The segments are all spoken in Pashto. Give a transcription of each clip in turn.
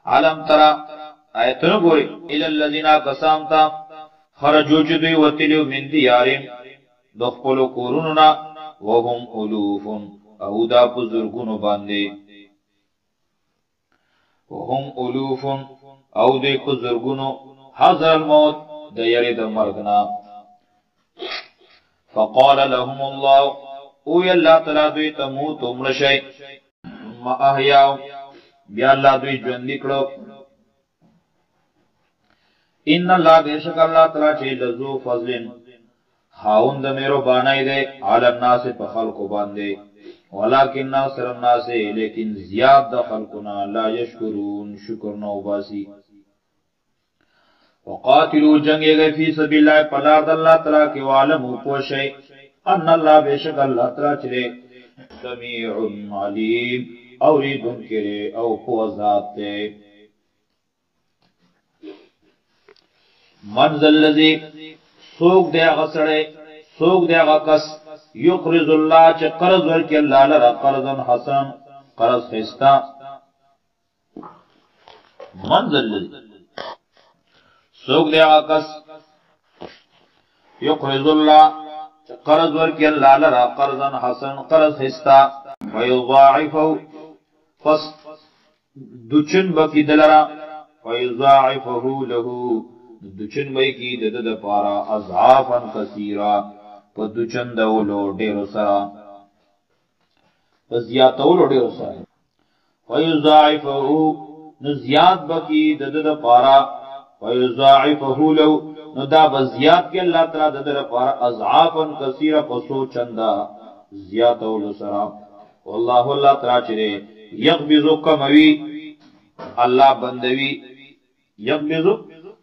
علم ترى آیتونو گوری الى الذین قسامتا خرجو چدوی وطلیو من دیاریم دخپلو کورونونا وهم الوفن او دا بزرگونو بانده وهم الوفن او دی بزرگونو حضر الموت دا یرد مرگنا فقال لهم الله اوی اللہ تعالی دوی تموت امرشی ثم احیاو بیا اللہ دوی جوندی کرو ان اللہ بیشک اللہ تعالی چه لذو فضلن خاوند میرو بانائی دے علی الناس پا خلقو باندے ولیکن ناصر الناس لیکن زیاد دا خلقنا لا یشکرون شکر نو باسی وقاتلو جنگے گئے فی سبیل اللہ پلارد اللہ تعالی کی وعلمو پوشی ان اللہ بیشک اللہ تعالی چلے سمیع علیم اوریدن کرے او پوزات تے منزل لذی سوک دے غسڑے سوک دے غکس یقرض اللہ چه قرض ورکی اللہ لرا قرضا حسن قرض خستا منزل لذی سوک دے غکس یقرض اللہ چه قرض ورکی اللہ لرا قرضا حسن قرض خستا فیضاعفو پس دچن بکی دلرا فیضاعفہو لہو دچن بای کی دد پارا اضعافا کثیرا پا دچن دولو ڈیرو سرا پا زیادتولو ڈیرو سرا ویضاعفہو نزیاد بکی دد پارا ویضاعفہو لو ندا بزیاد کی اللہ تعالی دد پارا اضعافا کثیرا پا سو چندہ زیادتولو سرا واللہ اللہ تعالی چرے یقبضو کموی اللہ بندوی یقبضو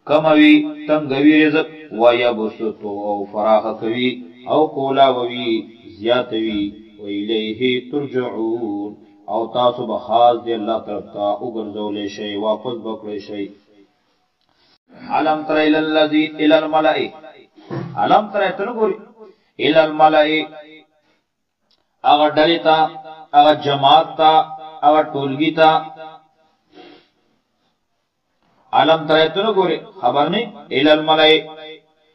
کموی تنگوی رزق ویبسطو او فراخ کوی او کولاوی زیادوی ویلیہ ترجعون او تاسو بخاص دی اللہ طرف تا اگرزولے شئی واپس بکرے شئی علم تر الى الملائی علم تر اتنگوری الى الملائی اگر ڈلی تا اگر جماعت تا اگر ٹولگی تا علم ترایتونو گوری خبر نہیں الى الملائی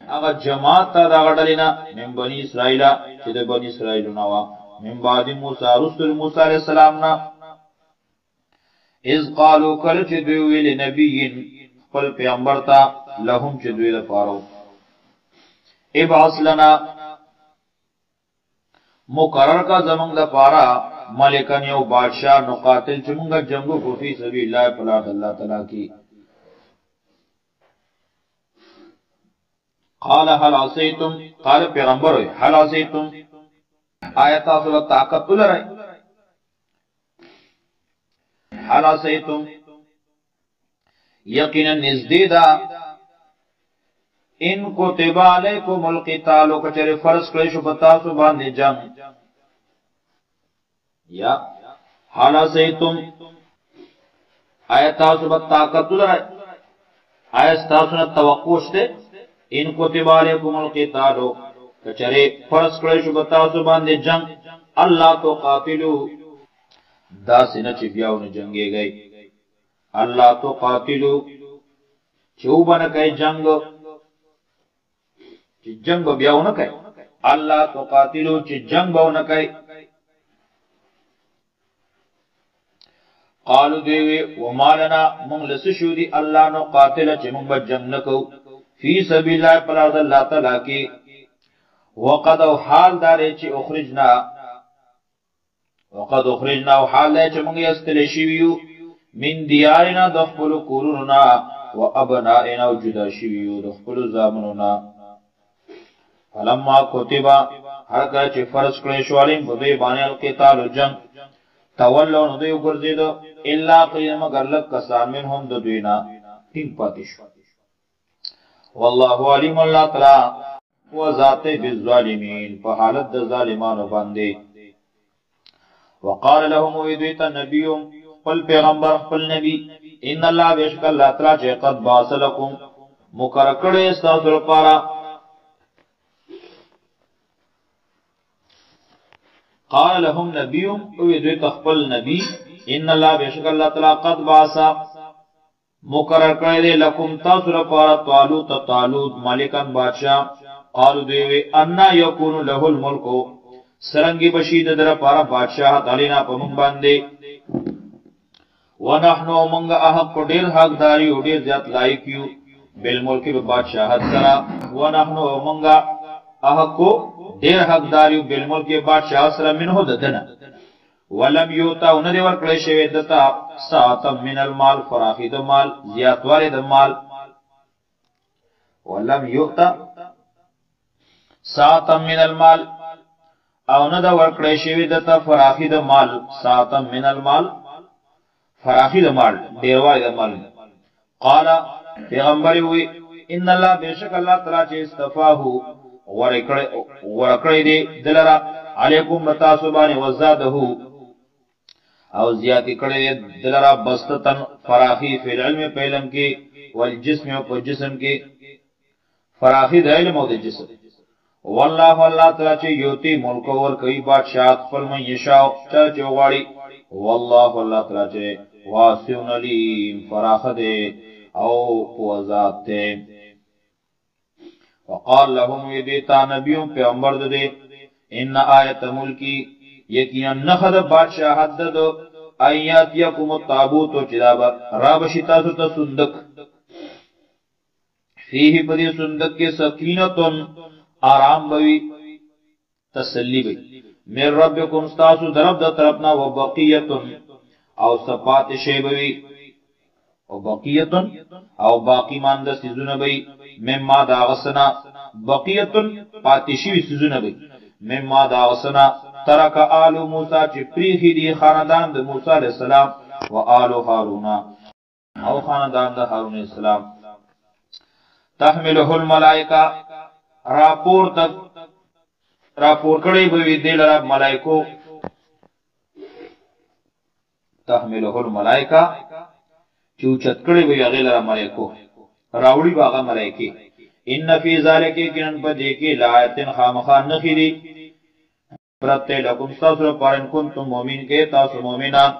اگر جماعت تا دا غڑلینا من بنی اسرائیلہ چید بنی اسرائیلو نوا من بعد موسیٰ رسول موسیٰ علیہ السلام نا اذ قالو کل چدوی لنبیین قل پیغمبر تا لهم چدوی دفارو ابعث لنا مقرر کا زمان دفارا ملکن یو بادشاہ نقاتل چمونگا جنگو کو فی سبیل اللہ پلاد اللہ تعالیٰ کی قال حل عصیتم قال پیغمبر ہوئی حل عصیتم آیتا صورت طاقت تو لرائی حل عصیتم یقینا نزدیدہ ان کتب علیکم القتالو کچر فرض کلیشو بتاسو باندے جنگ یا حل عصیتم آیتا صورت طاقت تو لرائی آیتا صورت توقوشتے ان کتب علیکم القتالو کچرے فرض کلیشو بتاسو باندے جنگ اللہ تو قاتلو دا سنہ چی بیاون جنگے گئی اللہ تو قاتلو چو بنکای جنگ چی جنگ بیاون کئی اللہ تو قاتلو چی جنگ بیاون کئی قالو دیوے ومالنا منگلس شودی اللہ نو قاتل چی منگ با جنگ نکو فی سبیل اللہ پلارد اللہ تعالیٰ کی وقد او حال دارے چی اخرجنا وقد اخرجنا او حال دارے چی منگی استلشیویو من دیارنا دخپلو کوروننا و ابنائنا و جدا شیویو دخپلو زامننا فلما کتبا ہر کر چی فرض کلیشوالیم بدوی بانے القتال و جنگ تولو ندوی گرزیدو اللہ قیم اگر لگ کسان من ہم ددوینا تین پاتشو واللہ علیم اللہ تعالی و ذات بالظالمین پا حالت دا ظالمان باندے وقال لهم ویدویتا نبیوں قل پیغمبر قل نبی ان اللہ بیشک اللہ تعالی چے قد باس لکم مکرکڑے استاثر پارا قال لهم نبیوں ویدویتا قل نبی ان اللہ بیشک اللہ تعالی قد باس مقرر کړی دی لکم تاسو لپاره طالوت ملکان بادشاہ. قالو دیوی انا یکون له الملک سرنگی بشید در پارا بادشاہت علینا پمون باندې ونحنو منگا احق کو دیر حق داریو دیر زیاد لائکیو بالملکی بادشاہت سرا ونحنو منگا احق کو دیر حق داریو بالملکی بادشاہت سرا منہو ددنا ولم یوتا اندی ورکڑی شوی دتا ساعتا من المال فراخی دمال زیادواری دمال ولم یوتا ساعتا من المال او نه دا ورکړی شوی دته فراخی د مال ساعتا من المال فراخی د مال ډیروای د مال. قال پیغمبر وی ان الله بیشک الله تعالی چې استفاه ورکړی دی دلرا علیکم بتاسبان وزاده او زیاتی کړی دی دلرا بستتن فراخی فی العلم په علم کې والجسم او په جسم کې فراخی د علم او د جسم. والله الله تعالی چې یوتی ملک ور کوي بادشاہ خپل من یشاء چا چوغاړي. والله الله تعالی چې واسع علیم فراخ دے او پوزات دے. وقال لهم یدیتا نبیوں پیغمبر دے ان آیت ملکی یقینا نخد بادشاہت دو آیات یکم التابوت و چدابا رابشی تاسو تا سندک فیہ پدی سندک کے سکینتن آرام بوی تسلی بی من ربکم ستاسو درب دا طرفنا و بقیتن او سپات شیبوی و بقیتن او باقی ماندہ سیزون بی مما داغسنا بقیتن پاتشیوی سیزون بی مما داغسنا ترک آلو موسیٰ چی پریخی دی خاندان دا موسیٰ علیہ السلام و آلو حارونا او خاندان دا حارون علیہ السلام تحملہ الملائکہ راپور کڑی بوی دیل رب ملائکو تحملہ الملائکہ چوچت کڑی بوی اغیل رب ملائکو راوڑی باغا ملائکی ان فی ذالکی کنن پا دیکی لآیتن خامخان نخیری برتے لکم ساسر پارن کنتم مومین کے تاسو مومنان